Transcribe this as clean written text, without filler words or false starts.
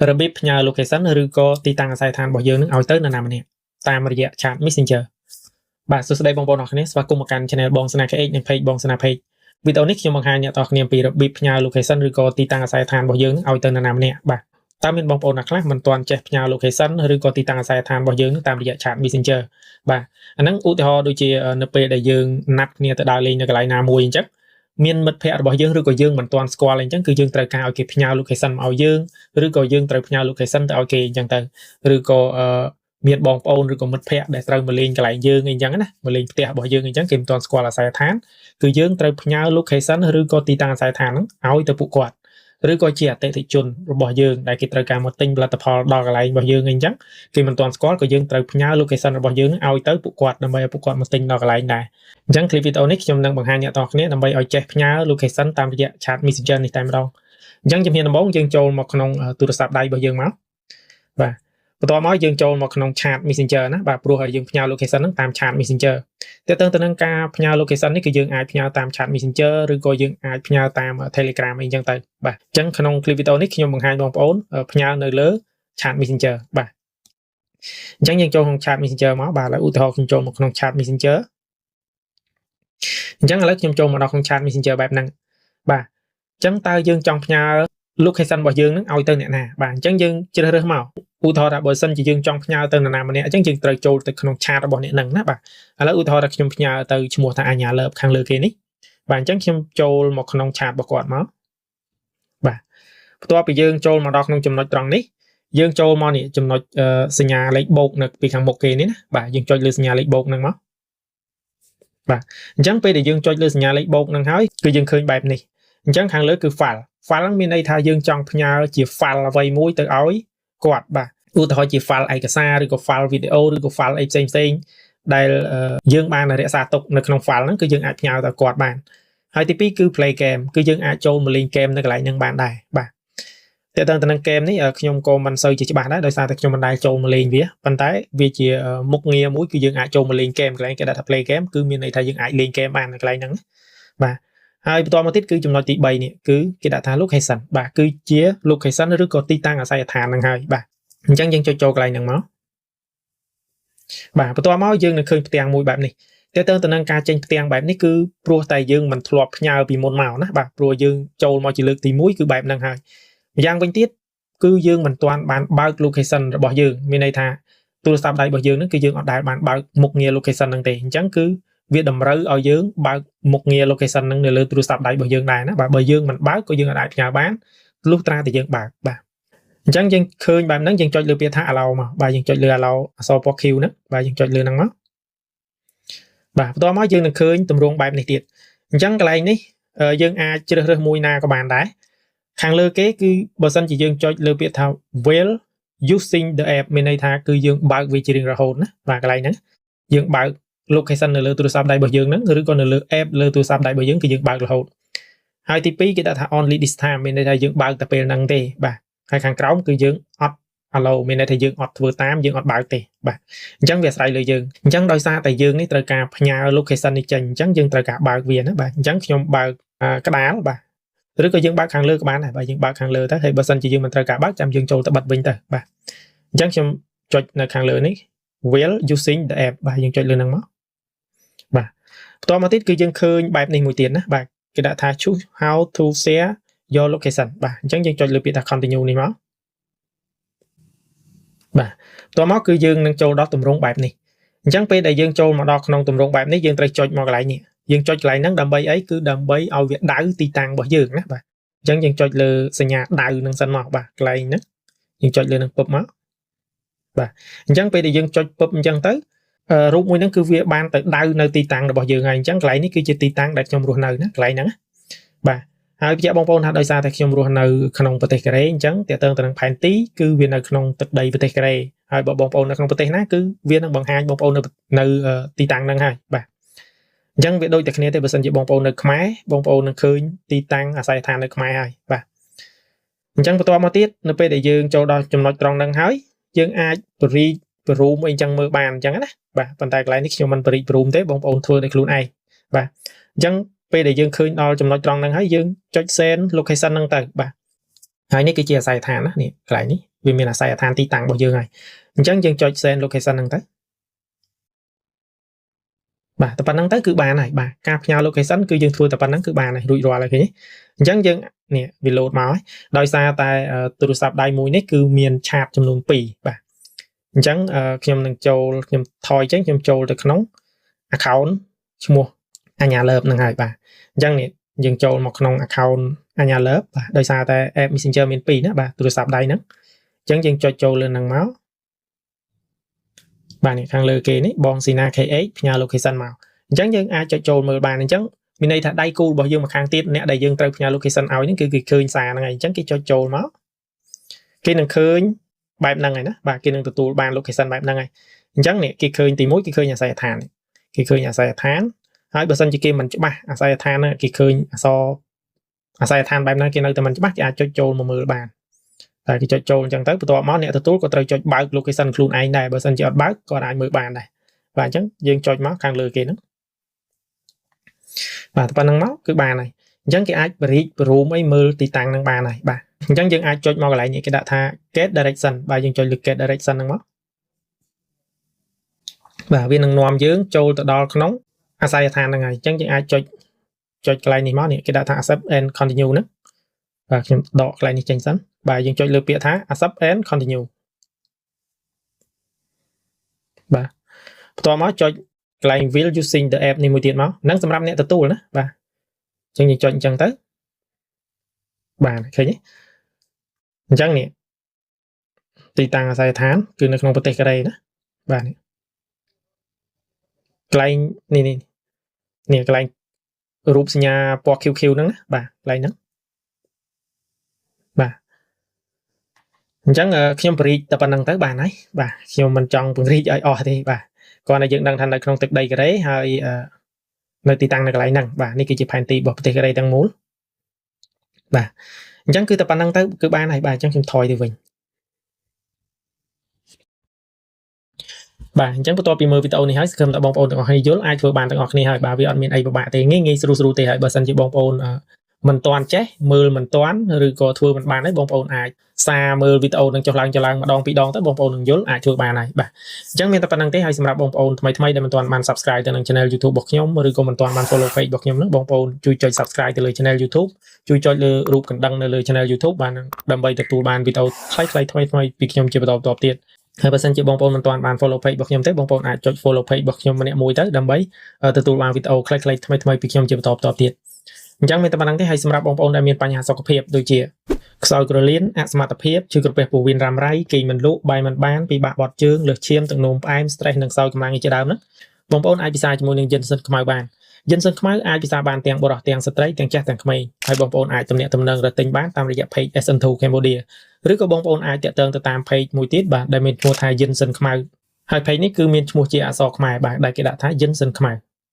របៀបផ្ញើ location ឬក៏ទីតាំងអាស័យដ្ឋានរបស់យើងនឹងឲ្យទៅនរណាម្នាក់តាមរយៈ chat messenger បាទសួស្តីបងប្អូនអរគ្នាស្វាគមន៍មកកាន់ channel បងស្នា KH និង page បងស្នា page វីដេអូនេះខ្ញុំបង្ហាញអ្នកទាំងគ្នាពីរបៀបផ្ញើ location ឬក៏ទីតាំងអាស័យដ្ឋានរបស់យើងឲ្យទៅនរណាម្នាក់បាទតើមានបងប្អូនណាខ្លះមិនទាន់ចេះផ្ញើ location ឬក៏ទីតាំងអាស័យដ្ឋានរបស់យើងតាមរយៈ chat messenger បាទអាហ្នឹងឧទាហរណ៍ដូចជានៅពេលដែលយើងណាត់គ្នាទៅដើរលេងនៅកន្លែងណាមួយអញ្ចឹងមានមិត្តភ័ក្តិរបស់យើងឬក៏យើងមិនទាន់ស្គាល់អីចឹងគឺយើងត្រូវការឲ្យគេផ្ញើ location មកឲ្យយើងឬក៏យើងត្រូវផ្ញើ location ទៅឲ្យគេអញ្ចឹងទៅឬក៏មានបងប្អូនឬក៏មិត្តភ័ក្តិដែលត្រូវមកលេងកន្លែងយើងអីចឹងណាមកលេងផ្ទះរបស់យើងអីចឹងគេមិនទាន់ស្គាល់អាស័យដ្ឋានគឺយើងត្រូវផ្ញើ location ឬក៏ទីតាំងអាស័យដ្ឋានហ្នឹងឲ្យទៅពួកគាត់ឬក៏ជាអតិថិជនរបស់យើងដែលគេត្រូវការមកទិញផលិតផលដល់កន្លែងរបស់យើងអីចឹងគេមិនទាន់ស្គាល់ក៏យើងត្រូវផ្ញើ location របស់យើងឲ្យទៅពួកគាត់ដើម្បីឲ្យពួកគាត់មកទិញដល់កន្លែងដែរអញ្ចឹង clip វីដេអូនេះខ្ញុំនឹងបង្ហាញអ្នកទាំងគ្នាដើម្បីឲ្យចេះផ្ញើ location តាមរយៈ chat messenger នេះតែម្ដងអញ្ចឹងជំហានដំបូងយើងចូលមកក្នុងទូរស័ព្ទដៃរបស់យើងមកបាទបន្ទាប់មកយើងចូលមកក្នុង chat messenger ណាបាទព្រោះឲ្យយើងផ្ញើ location ហ្នឹងតាម chat messenger តើតើទៅនឹងការផ្ញើ location នេះគឺយើងអាចផ្ញើតាម chat messenger ឬក៏យើងអាចផ្ញើតាម telegram អីចឹងទៅបាទអញ្ចឹងក្នុង clip វីដេអូនេះខ្ញុំបង្ហាញបងប្អូនផ្ញើនៅលើ chat messenger បាទអញ្ចឹងយើងចូលក្នុង chat messenger មកបាទឥឡូវឧទាហរណ៍ខ្ញុំចូលមកក្នុង chat messenger អញ្ចឹងឥឡូវខ្ញុំចូលមកដល់ក្នុង chat messenger បែបហ្នឹងបាទអញ្ចឹងតើយើងចង់ផ្ញើ location របស់យើងនឹងឲ្យទៅអ្នកណាបាទអញ្ចឹងយើងជ្រើសរើសមកឧទាហរណ៍ថាបើសិនជាយើងចង់ផ្ញើទៅនរណាម្នាក់អញ្ចឹងយើងត្រូវចូលទៅក្នុង chat របស់អ្នកហ្នឹងណាបាទឥឡូវឧទាហរណ៍ថាខ្ញុំផ្ញើទៅឈ្មោះថាអញ្ញាលើបខាងលើគេនេះបាទអញ្ចឹងខ្ញុំចូលមកក្នុង chat របស់គាត់មកបាទបន្ទាប់ពីយើងចូលមកដល់ក្នុងចំណុចត្រង់នេះយើងចូលមកនេះចំណុចសញ្ញាលេខបូកនៅពីខាងមុខគេនេះណាបាទយើងចុចលើសញ្ញាលេខបូកហ្នឹងមកបាទអញ្ចឹងពេលដែលយើងចុចលើសញ្ញាលេខបូកហ្នឹងហើយគឺយើងឃើញបែបនេះអញ្ចឹងខាងលើគឺ file ហ្នឹងមានន័យថាយើងចង់ផ្ញើជា file អ្វីមួយទៅឲ្យគាត់បាទឧទាហរណ៍ជា file ឯកសារឬក៏ file វីដេអូឬក៏ file អីផ្សេងដែលយើងបានរក្សាទុកនៅក្នុង file ហ្នឹងគឺយើងអាចផ្ញើទៅគាត់បានហើយទី2គឺ play game គឺយើងអាចចូលមកលេង game នៅកន្លែងហ្នឹងបានដែរបាទតែទៅនឹង game នេះខ្ញុំក៏មិនសូវជាច្បាស់ដែរដោយសារតែខ្ញុំមិនដែលចូលមកលេងវាប៉ុន្តែវាជាមុខងារមួយគឺយើងអាចចូលមកលេង game កន្លែងគេដាក់ថា play game គឺមានន័យថាយើងអាចលេង game បាននៅកន្លែងហ្នឹងបាទហើយបន្តមកទៀតគឺចំណុចទី3នេះគឺគេដាក់ថា location បាទគឺជា location ឬក៏ទីតាំងអាស័យដ្ឋានហ្នឹងហើយបាទអញ្ចឹងយើងចុចចូលកន្លែងហ្នឹងមកបាទបន្ទាប់មកយើងនឹងឃើញផ្ទាំងមួយបែបនេះតែទៅនឹងការចេញផ្ទាំងបែបនេះគឺព្រោះតែយើងមិនធ្លាប់ផ្ញើពីមុនមកណាបាទព្រោះយើងចូលមកជាលើកទី1គឺបែបហ្នឹងហើយម្យ៉ាងវិញទៀតគឺយើងមិនទាន់បានបើក location របស់យើងមានន័យថាទូរស័ព្ទដៃរបស់យើងហ្នឹងគឺយើងអត់ដែលបានបើកមុខងារ location ហ្នឹងទេអញ្ចឹងគឺវាតម្រូវឲ្យយើងបើកមុខងារ location ហ្នឹងនៅលើទូរស័ព្ទដៃរបស់យើងដែរណាបាទបើយើងមិនបើកក៏យើងអាចផ្ញើបានលុះត្រាតែយើងបើកបាទអញ្ចឹងយើងឃើញបែបហ្នឹងយើងចុចលើពាក្យថា allow មកបាទយើងចុចលើ allow អក្សរពណ៌ Q ហ្នឹងបាទយើងចុចលើហ្នឹងមកបាទបន្ទាប់មកយើងនឹងឃើញទម្រង់បែបនេះទៀតអញ្ចឹងកន្លែងនេះយើងអាចជ្រើសរើសមួយណាក៏បានដែរខាងលើគេគឺបើសិនជាយើងចុចលើពាក្យថា while using the app មានន័យថាគឺយើងបើកវាជារៀងរហូតណាបាទកន្លែងហ្នឹងយើងបើក location នៅលើទូរស័ព្ទដៃរបស់យើងហ្នឹងឬក៏នៅលើ app លើទូរស័ព្ទដៃរបស់យើងគឺយើងបើករហូតហើយទី2គេដាក់ថា only this time មានន័យថាយើងបើកតែពេលហ្នឹងទេបាទហើយខាងក្រោមគឺយើងអត់ allow មានន័យថាយើងអត់ធ្វើតាមយើងអត់បើកទេបាទអញ្ចឹងវាអាស្រ័យលើយើងអញ្ចឹងដោយសារតែយើងនេះត្រូវការផ្ញើ location នេះចេញអញ្ចឹងយើងត្រូវការបើកវាណាបាទអញ្ចឹងខ្ញុំបើកក្តាលបាទឬក៏យើងបើកខាងលើក៏បានដែរបាទយើងបើកខាងលើទៅហើយបើសិនជាយើងមិនត្រូវការបើកចាំយើងចូលទៅបិទវិញទៅបាទអញ្ចឹងខ្ញុំចុចនៅខាងលើនេះ while using the app បាទយើងចុចលើហ្នឹងមកបាទបន្តមកទៀតគឺយើងឃើញបែបនេះមួយទៀតណាបាទគេដាក់ថា choose how to share your location បាទអញ្ចឹងយើងចុចលើពាក្យថា continue នេះមកបាទបន្តមកគឺយើងនឹងចូលដល់ទម្រង់បែបនេះអញ្ចឹងពេលដែលយើងចូលមកដល់ក្នុងទម្រង់បែបនេះយើងត្រូវចុចមកកន្លែងនេះយើងចុចកន្លែងហ្នឹងដើម្បីអីគឺដើម្បីឲ្យវាដៅទីតាំងរបស់យើងណាបាទអញ្ចឹងយើងចុចលើសញ្ញាដៅហ្នឹងសិនមកបាទកន្លែងហ្នឹងយើងចុចលើនឹងពឹបមកបាទអញ្ចឹងពេលដែលយើងចុចពឹបអញ្ចឹងទៅរូបមួយហ្នឹងគឺវាបានទៅដៅនៅទីតាំងរបស់យើងហើយអញ្ចឹងកន្លែងនេះគឺជាទីតាំងដែលខ្ញុំរស់នៅណាកន្លែងហ្នឹងបាទហើយបញ្ជាក់បងប្អូនថាដោយសារតែខ្ញុំរស់នៅក្នុងប្រទេសកូរ៉េអញ្ចឹងតើតើទៅនឹងផែនទីគឺវានៅក្នុងទឹកដីប្រទេសកូរ៉េហើយបើបងប្អូននៅក្នុងប្រទេសណាគឺវានឹងបង្ហាញបងប្អូននៅទីតាំងហ្នឹងហើយបាទអញ្ចឹងវាដូចតែគ្នាទេបើសិនជាបងប្អូននៅខ្មែរបងប្អូននឹងឃើញទីតាំងអាស័យដ្ឋាននៅខ្មែរហើយបាទអញ្ចឹងបន្តមកទៀតនៅពេលដែលយើងចូលដល់ចំណុចត្រង់ហ្នឹងហើយយើងអាចបរិយបរូមអីចឹងមើលបានអញ្ចឹងណាបាទប៉ុន្តែកន្លែងនេះខ្ញុំមិនបរិយបរូមទេបងប្អូនធ្វើដោយខ្លួនឯងបាទអញ្ចឹងពេលដែលយើងឃើញដល់ចំណុចត្រង់ហ្នឹងហើយយើងចុច send location ហ្នឹងទៅបាទ ហើយនេះគឺជាអាស័យដ្ឋានណានេះកន្លែងនេះវាមានអាស័យដ្ឋានទីតាំងរបស់យើងហើយអញ្ចឹងយើងចុច send location ហ្នឹងទៅបាទតែប៉ុណ្្នឹងទៅគឺបានហើយបាទការផ្ញើ location គឺយើងធ្វើតែប៉ុណ្្នឹងគឺបានហើយរួចរាល់ហើយឃើញទេអញ្ចឹងយើងនេះវា load មកហើយដោយសារតែទូរស័ព្ទដៃមួយនេះគឺមានឆាតចំនួន2បាទអញ្ចឹងខ្ញុំនឹងចូលខ្ញុំថយចេញខ្ញុំចូលទៅក្នុង account ឈ្មោះអញ្ញាលើបហ្នឹងហើយបាទអញ្ចឹងនេះយើងចូលមកក្នុង account អញ្ញាលើបបាទដោយសារតែ app Messenger មាន2ណាបាទទូរស័ព្ទដៃហ្នឹងអញ្ចឹងយើងចុចចូលលើហ្នឹងមកបាទនេះខាងលើគេនេះបងស៊ីណា KH ផ្ញើ location មកអញ្ចឹងយើងអាចចុចចូលមើលបានអញ្ចឹងមានន័យថាដៃគូរបស់យើងមកខាងទៀតអ្នកដែលយើងត្រូវផ្ញើ location ឲ្យហ្នឹងគឺគេឃើញសារហ្នឹងហើយអញ្ចឹងគេចុចចូលមកគេនឹងឃើញបែបហ្នឹងហើយណាបាទគេនឹងទទួលបាន location បែបហ្នឹងហើយអញ្ចឹងនេះគេឃើញទី1គេឃើញអាស័យដ្ឋានគេឃើញអាស័យដ្ឋានហើយបើសិនជាគេមិនច្បាស់អាស័យដ្ឋានហ្នឹងគេឃើញអក្សរអាស័យដ្ឋានបែបហ្នឹងគេនៅតែមិនច្បាស់គេអាចចុចចូលមកមើលបានតែគេចុចចូលអញ្ចឹងទៅបន្ទាប់មកអ្នកទទួលក៏ត្រូវចុចបើក location ខ្លួនឯងដែរបើសិនជាអត់បើកក៏អាចមើលបានដែរបាទអញ្ចឹងយើងចុចមកខាងលើគេហ្នឹងបាទប៉ុណ្្នឹងមកគឺបានហើយអញ្ចឹងគេអាចបរិយារួមអីមើលទីតាំងហ្នឹងបានហើយបាទអញ្ចឹងយើងអាចចុចមកកន្លែងនេះគេដាក់ថា get direction បាទយើងចុចលើ get direction ហ្នឹងមកបាទវានឹងនាំយើងចូលទៅដល់ក្នុងអាស័យដ្ឋានហ្នឹងហើយអញ្ចឹងយើងអាចចុចកន្លែងនេះមកនេះគេដាក់ថា accept and continue ហ្នឹងបាទខ្ញុំដកកន្លែងនេះចេញសិនបាទយើងចុចលើពាក្យថា accept and continue បាទបន្ទាប់មកចុចកន្លែង will using the app នេះមួយទៀតមកហ្នឹងសម្រាប់អ្នកទទួលណាបាទអញ្ចឹងយើងចុចអញ្ចឹងទៅបាទឃើញទេអញ្ចឹងនេះទីតាំងអាស័យដ្ឋានគឺនៅក្នុងប្រទេសកូរ៉េណាបាទនេះកន្លែងនេះកន្លែងរូបសញ្ញាពណ៌ QQ ហ្នឹងណាបាទកន្លែងហ្នឹងបាទអញ្ចឹងខ្ញុំបរិយាតែប៉ុណ្្នឹងទៅបានហើយបាទខ្ញុំមិនចង់ពង្រីកឲ្យអស់ទេបាទគ្រាន់តែយើងដឹងថានៅក្នុងទឹកដីកូរ៉េហើយនៅទីតាំងនៅកន្លែងហ្នឹងបាទនេះគឺជាផែនទីរបស់ប្រទេសកូរ៉េទាំងមូលបាទអញ្ចឹងគឺតែប៉ុណ្្នឹងទៅគឺបានហើយបាទអញ្ចឹងខ្ញុំថយទៅវិញបាទអញ្ចឹងបន្ទាប់ពីមើលវីដេអូនេះហើយសង្ឃឹមថាបងប្អូនទាំងអស់គ្នាយល់អាចធ្វើបានទាំងអស់គ្នាហើយបាទវាអត់មានអីពិបាកទេងាយស្រួលទេហើយបើសិនជាបងប្អូនមិនទាន់ចេះមើលមិនទាន់ឬក៏ធ្វើមិនបានទេបងប្អូនអាចសារមើលវីដេអូនឹងចុះឡើងម្ដងពីរដងទៅបងប្អូននឹងយល់អាចធ្វើបានហើយបាទអញ្ចឹងមានតែប៉ុណ្្នឹងទេហើយសម្រាប់បងប្អូនថ្មីដែលមិនទាន់បាន Subscribe ទៅនឹង Channel YouTube របស់ខ្ញុំឬក៏មិនទាន់បាន Follow Page របស់ខ្ញុំនោះបងប្អូនជួយចុច Subscribe ទៅលើ Channel YouTube ជួយចុចលើរូបកណ្ដឹងនៅលើ Channel YouTube បានដើម្បីទទួលបានវីដេអូខ្លីៗថ្មីៗពីខ្ញុំជាបន្តបន្ទាប់ទៀតហើយបើសិនជាបងប្អូនមិនទាន់បាន follow page របស់ខ្ញុំទេបងប្អូនអាចចុច follow page របស់ខ្ញុំម្នាក់មួយទៅដើម្បីទទួលបានវីដេអូខ្លីៗថ្មីៗពីខ្ញុំជាបន្តបន្ទាប់ទៀតអញ្ចឹងមានតែប៉ុណ្្នឹងទេហើយសម្រាប់បងប្អូនដែលមានបញ្ហាសុខភាពដូចជាខ្សោយក្រលៀនអសមត្ថភាពឈឺក្រពះពោះវៀនរ៉ាំរ៉ៃគេងមិនលក់បាយមិនបានពិបាកបត់ជើងលើសឈាមទឹកនោមផ្អែម stress និងខ្សោយកម្លាំងជាដើមហ្នឹងបងប្អូនអាចពិសាជាមួយនឹងយិនសិនខ្មៅបានយិនសិនខ្មៅអាចពិសាបានទាំងបុរសទាំងស្ត្រីទាំងចាស់ទាំងក្មេងហើយបងប្អូនអាចទំនាក់ទំនងរកទិញបានតាមរយៈ page SN2 Cambodia ឬក៏បងប្អូនអាចតាក់ទងទៅតាម page មួយទៀតបាទដែលមានឈ្មោះថាយិនសិនខ្មៅហើយ page នេះគឺមានឈ្មោះជាអក្សរខ្មែរបាទដែលគេដាក់ថាយិនសិនខ្មៅ